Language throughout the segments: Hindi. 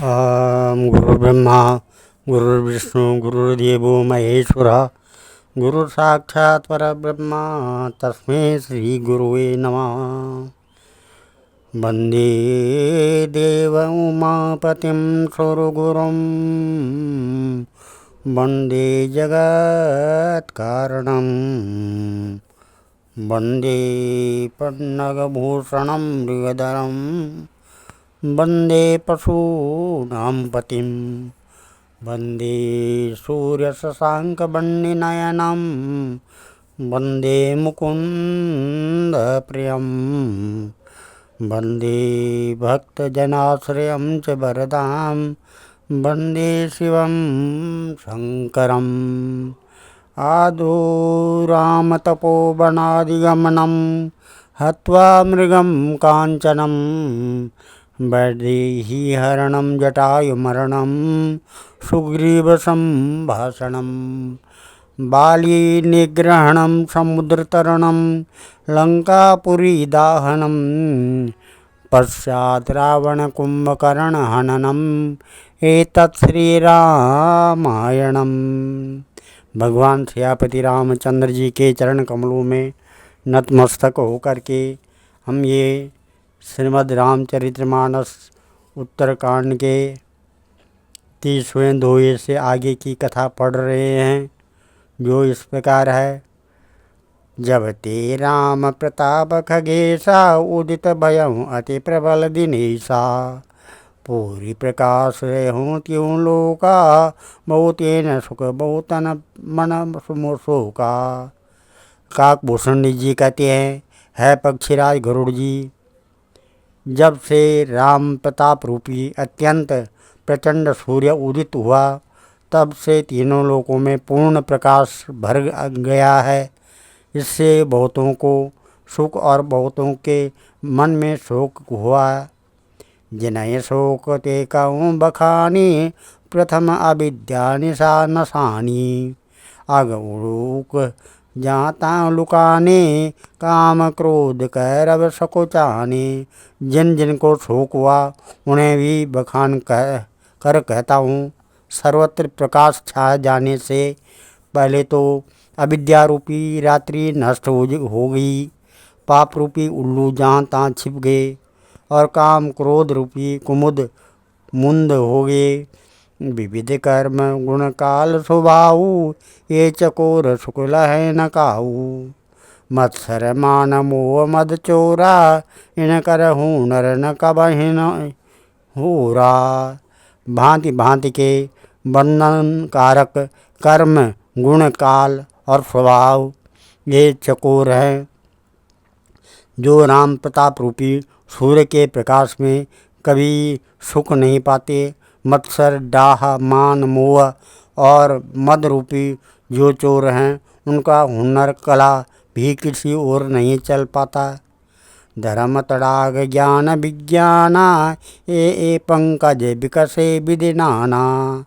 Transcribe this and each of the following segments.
गुरुर्ब्रह्मा गुरुर्विष्णु गुरुर्देवो महेश्वरः गुरुः साक्षात् परब्रह्म तस्मै श्री गुरुवे नमः। वन्दे देवं उमापतिं सुरगुरुं वन्दे जगत्कारणं वन्दे पन्नगभूषणं मृगधरं वन्दे पशूनां पतिं वन्दे सूर्यशशाङ्कवर्णनयनं वन्दे मुकुन्दप्रियं वन्दे भक्तजनाश्रयं च वरदां वन्दे शिवं शङ्करम्। आदौ रामतपोवनादिगमनं हत्वा मृगं काञ्चनं वैदेहीहरणं जटायुमरणं सुग्रीवसम्भाषणं बालीनिग्रहणं समुद्रतरणं लङ्कापुरीदाहनं पश्चात् रावणकुम्भकर्णहननम् एतत् श्रीरामायणम्। भगवान सियापति रामचंद्र जी के चरण कमलों में नतमस्तक होकर के हम ये श्रीमद् रामचरितमानस उत्तरकांड के 30वें दोहे से आगे की कथा पढ़ रहे हैं, जो इस प्रकार है। जब ते राम प्रताप खगेशा उदित भयं अति प्रबल दिनेशा पूरी प्रकाश हूँ त्यों लोका बहुतेन सुख बहुतन मन शोका। काकभूषण जी कहते हैं, है पक्षीराज गरुड़ जी, जब से राम प्रताप रूपी अत्यंत प्रचंड सूर्य उदित हुआ तब से तीनों लोकों में पूर्ण प्रकाश भर गया है। इससे बहुतों को सुख और बहुतों के मन में शोक हुआ। जिनय शोक ते कहूँ बखानी प्रथम अविद्या निशा नशानी अग उड़ूक जाता लुकाने काम क्रोध कैरव सकुचाने। जिन जिन को शोक हुआ उन्हें भी बखान कर कहता हूँ। सर्वत्र प्रकाश छा जाने से पहले तो अविद्या रूपी रात्रि नष्ट हो गई, पाप रूपी उल्लू जहाँ तहाँ छिप गए और काम क्रोध रूपी कुमुद मुंद हो गए। विविध कर्म गुण काल स्वभाव ये चकोर शुक्ल है न काऊ। मत्सर मान मोह मद चोरा इन कर हुनर न कबहिन होरा। भांति भांति के बंधन कारक कर्म गुण काल और स्वभाव ये चकोर हैं, जो राम प्रताप रूपी सूर्य के प्रकाश में कभी सुख नहीं पाते। मत्सर डाह मान मोह और मद रूपी जो चोर हैं उनका हुनर कला भी किसी और नहीं पाता। धर्म तड़ाग ज्ञान विज्ञाना ए पंकज विकसे विधि नाना।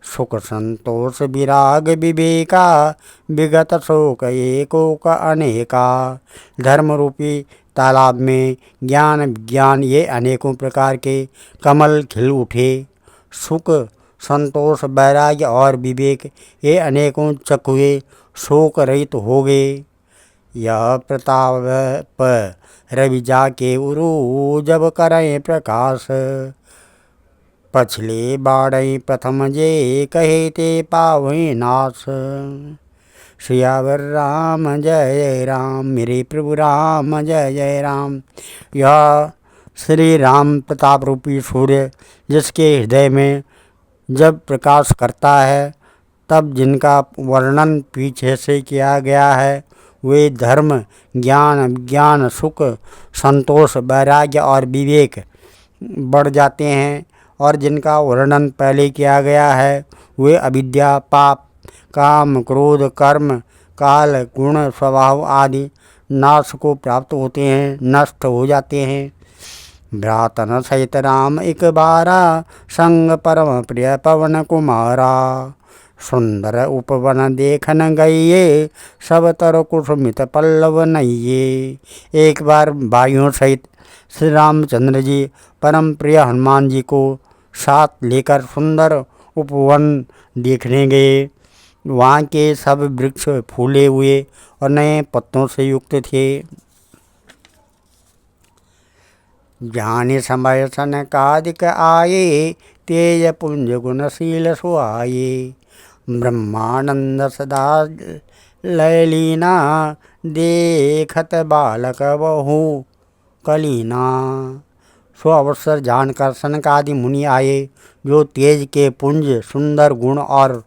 सुख संतोष विराग विवेका विगत शोक एकोक अनेका। धर्म रूपी तालाब में ज्ञान विज्ञान ये अनेकों प्रकार के कमल खिल उठे। सुख संतोष वैराग्य और विवेक ये अनेकों चकुए शोक रहित हो गए। यह प्रताप रवि जाके उरु जब करें प्रकाश। पछले बाढ़ प्रथम जे कहे ते पावे नाश। सियावर राम जय राम मेरे प्रभु राम जय जय राम। यह श्री राम प्रताप रूपी सूर्य जिसके हृदय में जब प्रकाश करता है तब जिनका वर्णन पीछे से किया गया है वे धर्म ज्ञान विज्ञान सुख संतोष वैराग्य और विवेक बढ़ जाते हैं, और जिनका वर्णन पहले किया गया है वे अविद्या पाप काम क्रोध कर्म काल गुण स्वभाव आदि नाश को प्राप्त होते हैं, नष्ट हो जाते हैं। भ्रातन सहित राम एक बारा संग परम प्रिय पवन कुमारा। सुंदर उपवन देखन गइये सब तर कुसुमित पल्लव नइये। एक बार भाइयों सहित श्री रामचंद्र जी परम प्रिय हनुमान जी को साथ लेकर सुंदर उपवन देखने गए। वहाँ के सब वृक्ष फूले हुए और नए पत्तों से युक्त थे। जाने समय सनकादिक आए, तेज पुंज गुणशील सुहाए। ब्रह्मानंद सदा लयलीना, देखत बालक बहु कलीना। सो अवसर जानकर सनकादि मुनि आए, जो तेज के पुंज, सुंदर गुण और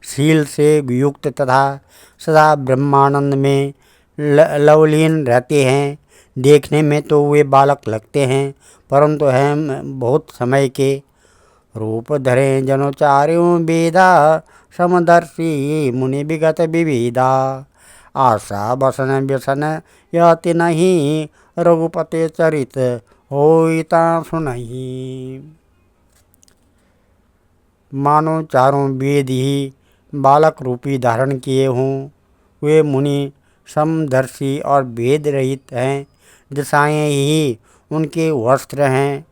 शील से युक्त तथा सदा ब्रह्मानंद में लवलीन रहते हैं। देखने में तो वे बालक लगते हैं, परंतु हैं बहुत समय के। रूप धरे जनोचार्यों वेदा, समदर्शी मुनि विगत विविधा। आशा बसन व्यसन यति नहीं, रघुपति चरित होइता सुनहि। मानो चारों वेद ही बालक रूपी धारण किए हों। वे मुनि समदर्शी और भेद रहित हैं। दिशाएं ही उनके वस्त्र हैं।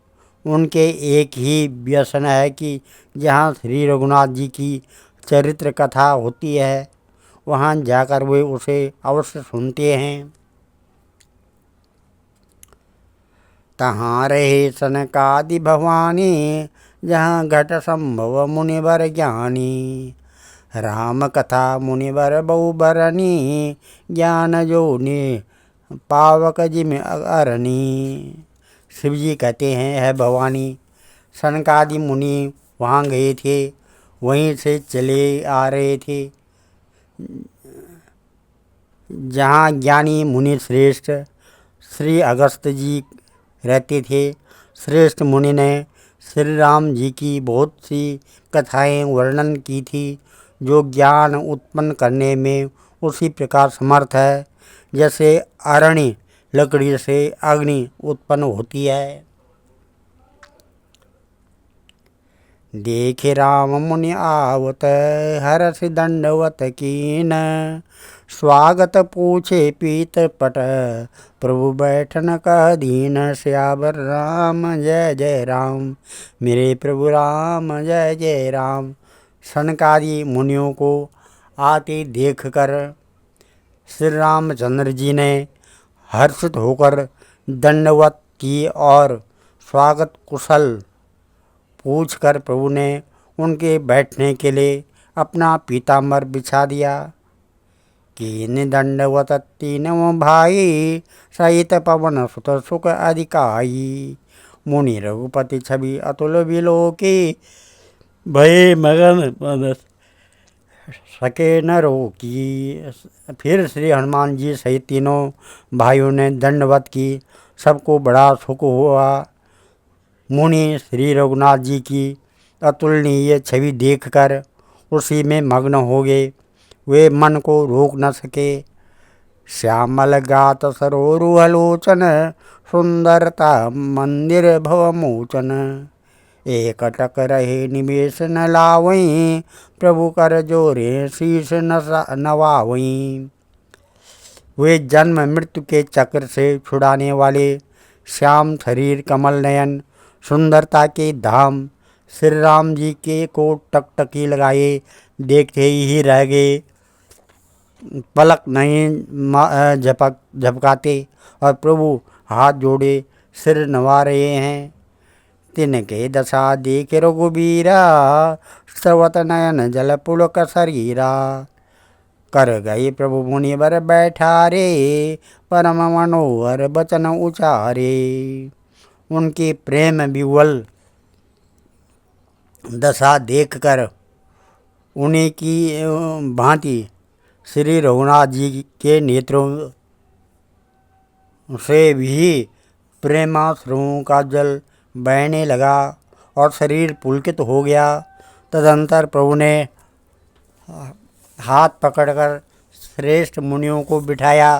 उनके एक ही व्यसन है कि जहाँ श्री रघुनाथ जी की चरित्र कथा होती है, वहाँ जाकर वे उसे अवश्य सुनते हैं। तहाँ रहे सनकादि भवानी, जहाँ घट संभव मुनिवर ज्ञानी। राम कथा मुनिवर बहु बरनी, ज्ञान जो ने पावक जिम अरनी। शिव जी कहते हैं, है भवानी, सनकादि मुनि वहाँ गए थे, वहीं से चले आ रहे थे। जहाँ ज्ञानी मुनि श्रेष्ठ श्री अगस्त जी रहते थे। श्रेष्ठ मुनि ने श्री राम जी की बहुत सी कथाएं वर्णन की थी, जो ज्ञान उत्पन्न करने में उसी प्रकार समर्थ है, जैसे अरण्य लकड़ी से अग्नि उत्पन्न होती है। देखे राम मुनि आवत, हरषि दंडवत कीन। स्वागत पूछे पीत पट, प्रभु बैठन कह दीन। श्यावर राम जय जय राम, मेरे प्रभु राम जय जय राम। सनकादि मुनियों को आते देखकर श्री रामचंद्र जी ने हर्षित होकर दंडवत की और स्वागत कुशल पूछकर प्रभु ने उनके बैठने के लिए अपना पीताम्बर बिछा दिया। कीन दंडवत तीनों भाई, सहित पवन सुत सुख अधिकाई। मुनि रघुपति छवि अतुल विलोकी, भय मगन सके न रोकी। फिर श्री हनुमान जी सहित तीनों भाइयों ने दंडवत की। सबको बड़ा सुख हुआ। मुनि श्री रघुनाथ जी की अतुलनीय छवि देखकर उसी में मग्न हो गए। वे मन को रोक न सके। श्यामल गात सरोरुहलोचन, सुंदरता मंदिर भवमोचन। एक टक रहे निवेश न लावई, प्रभु कर जोरे शीश नवावई। वे जन्म मृत्यु के चक्र से छुड़ाने वाले श्याम शरीर, कमल नयन, सुंदरता के धाम श्री राम जी के को टकटकी लगाए देखते ही रह गए। पलक नहीं झपकाते और प्रभु हाथ जोड़े सिर नवा रहे हैं। तिनके दशा देख रघुबीरा, स्रवत नयन जल पुलक शरीरा। कर गए प्रभु मुनिवर बैठारे, परम मनोहर बचन उचारे। उनकी प्रेम विह्वल दशा देखकर उन्हीं की भांति श्री रघुनाथ जी के नेत्रों से भी प्रेमाश्रुओं का जल बहने लगा और शरीर पुलकित हो गया। तदंतर प्रभु ने हाथ पकड़कर श्रेष्ठ मुनियों को बिठाया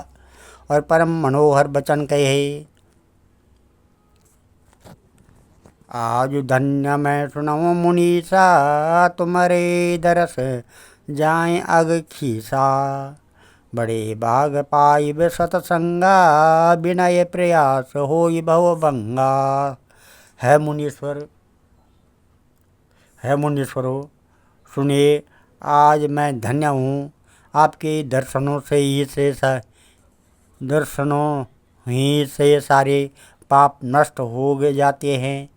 और परम मनोहर वचन कहे। आज धन्य मैं सुनऊँ मुनीसा, तुम्हारे दरस जाए अग खीसा। बड़े भाग पाइब सतसंगा, विनय प्रयास होई भव भंगा। है मुनीश्वर, है मुनीश्वरों, सुनिए, आज मैं धन्य हूँ। आपके दर्शनों ही से सारे पाप नष्ट हो जाते हैं।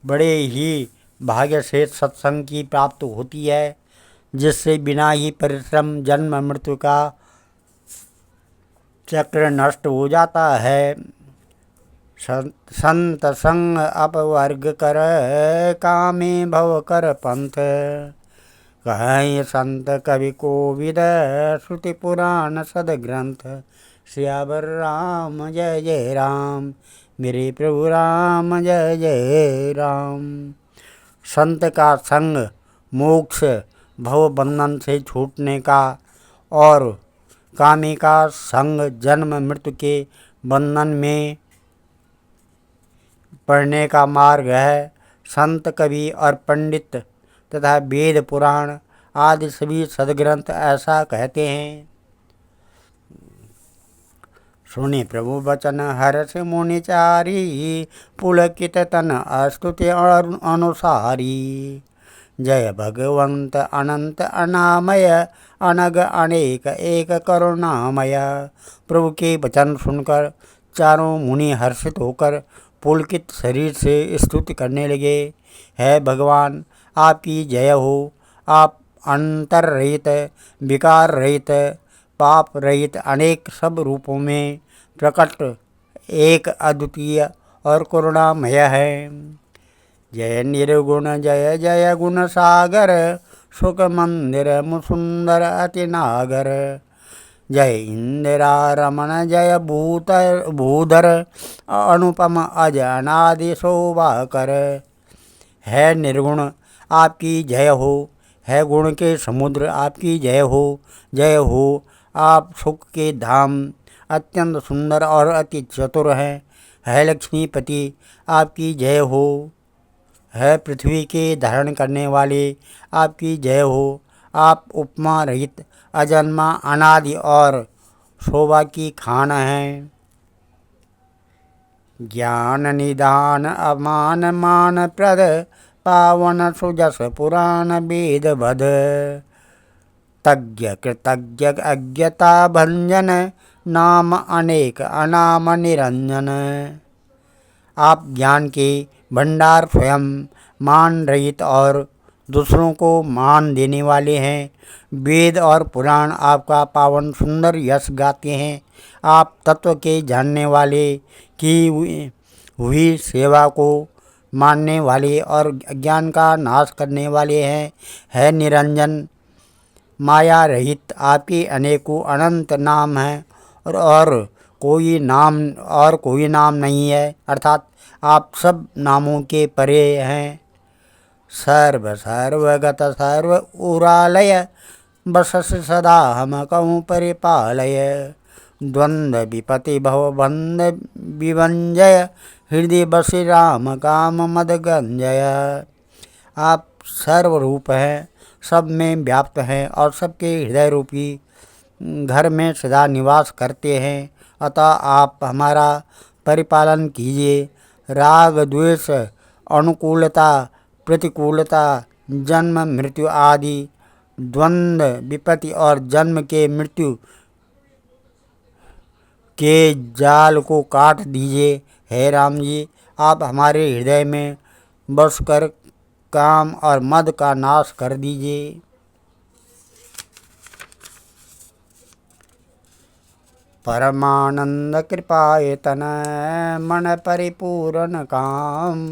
बड़े ही भाग्य से सत्संग की प्राप्त होती है, जिससे बिना ही परिश्रम जन्म मृत्यु का चक्र नष्ट हो जाता है। संत संग अपवर्ग कर, कामे भव कर पंथ। कहीं संत कवि कोविद, श्रुति पुराण सद ग्रंथ। सियावर राम जय जय राम, मेरे प्रभु राम जय जय राम। संत का संग मोक्ष भव बंधन से छूटने का, और कामी का संग जन्म मृत्यु के बंधन में पढ़ने का मार्ग है। संत कवि और पंडित तथा वेद पुराण आदि सभी सदग्रंथ ऐसा कहते हैं। सुनि प्रभु वचन हर्ष मुनि चारी, पुलकित तन स्तुति अनुसारी। जय भगवंत अनंत अनामय, अनग अनेक एक करुणामय। प्रभु के वचन सुनकर चारों मुनि हर्षित होकर पुलकित शरीर से स्तुति करने लगे। है भगवान, आपकी जय हो। आप अंतर रहित, विकार रहित, पाप रहित अनेक सब रूपों में प्रकट एक अद्वितीय और करुणामय है। जय निर्गुण जय जय गुण सागर, सुख मंदिर मुसुंदर अति नागर। जय इंदिरा रमण जय भूधर, अनुपम अज अनादि शोभा कर। है निर्गुण, आपकी जय हो। है गुण के समुद्र, आपकी जय हो। जय हो। आप सुख के धाम, अत्यंत सुंदर और अति चतुर हैं। है लक्ष्मीपति, आपकी जय हो। है पृथ्वी के धारण करने वाले, आपकी जय हो। आप उपमा रहित, अजन्मा, अनादि और शोभा की खान हैं। ज्ञान निदान अमान मान प्रद, पावन सुजस पुराण वेद बद। तज्ञ कृतज्ञ अज्ञता भंजन, नाम अनेक अनाम निरंजन। आप ज्ञान के भंडार स्वयं, मान रहित और दूसरों को मान देने वाले हैं। वेद और पुराण आपका पावन सुंदर यश गाते हैं। आप तत्व के जानने वाले, की हुई सेवा को मानने वाले और अज्ञान का नाश करने वाले हैं। है निरंजन, माया रहित, आपके अनेकों अनंत नाम हैं, और कोई नाम नहीं है, अर्थात आप सब नामों के परे हैं। सर्व सर्वगत सर्व उरालय, बसस सदा हम कहूँ परिपालय। द्वंद्व विपति भव बंध विभंजय, हृदय बसि राम काम मद गंजय। आप सर्वरूप हैं, सब में व्याप्त हैं और सबके हृदय रूपी घर में सदा निवास करते हैं। अतः आप हमारा परिपालन कीजिए। राग द्वेष, अनुकूलता प्रतिकूलता, जन्म मृत्यु आदि द्वंद्व विपत्ति और जन्म के मृत्यु के जाल को काट दीजिए। हे राम जी, आप हमारे हृदय में बसकर काम और मद का नाश कर दीजिए। परमानंद कृपायतन, मन परिपूर्ण काम।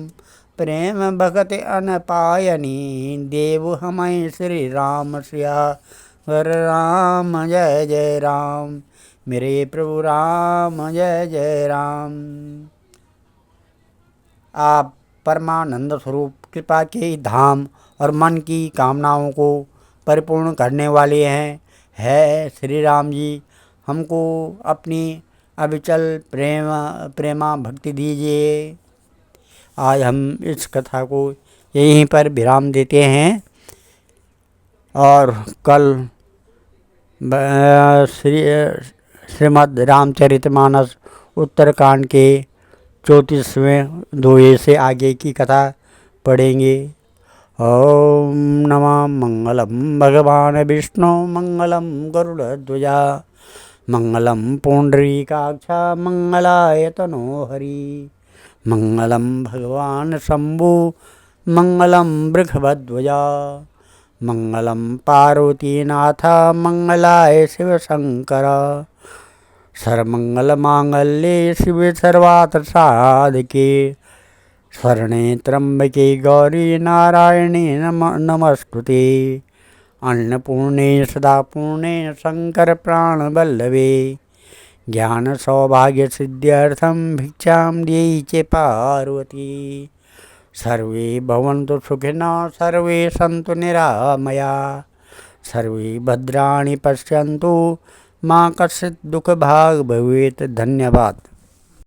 प्रेम भगति अनपायनी, देव हमें श्री राम सियावर राम जय जय राम, मेरे प्रभु राम जय जय राम। आप परमानंद स्वरूप, कृपा के धाम और मन की कामनाओं को परिपूर्ण करने वाले हैं। है श्री राम जी, हमको अपनी अविचल प्रेमा भक्ति दीजिए। आज हम इस कथा को यहीं पर विराम देते हैं, और कल श्रीमद् रामचरितमानस उत्तरकांड के 34वें दोहे से आगे की कथा पढ़ेंगे। ॐ नमः मंगलम भगवान विष्णु मंगलम गरुड़ध्वजा मंगलम पुंडरीकाक्ष मंगलाय तनोहरि मंगलम भगवान शंभु मंगलम वृषभध्वजा मंगलम पार्वतीनाथ मंगलाय शिवशंकर सर्वमंगल मांगल्ये शिवे सर्वार्थ साधके शरणे त्र्यंबके गौरी नारायणे नमस्तुते अन्नपूर्णे सदा पूर्णे शंकर प्राणवल्लभे ज्ञान सौभाग्य सिद्ध्यर्थं भिक्षां देहि च पार्वती सर्वे भवन्तु सुखिनः सर्वे सन्तु निरामयाः सर्वे भद्राणि पश्यन्तु मां कश्चित् दुःखभाग् भवेत्। धन्यवाद।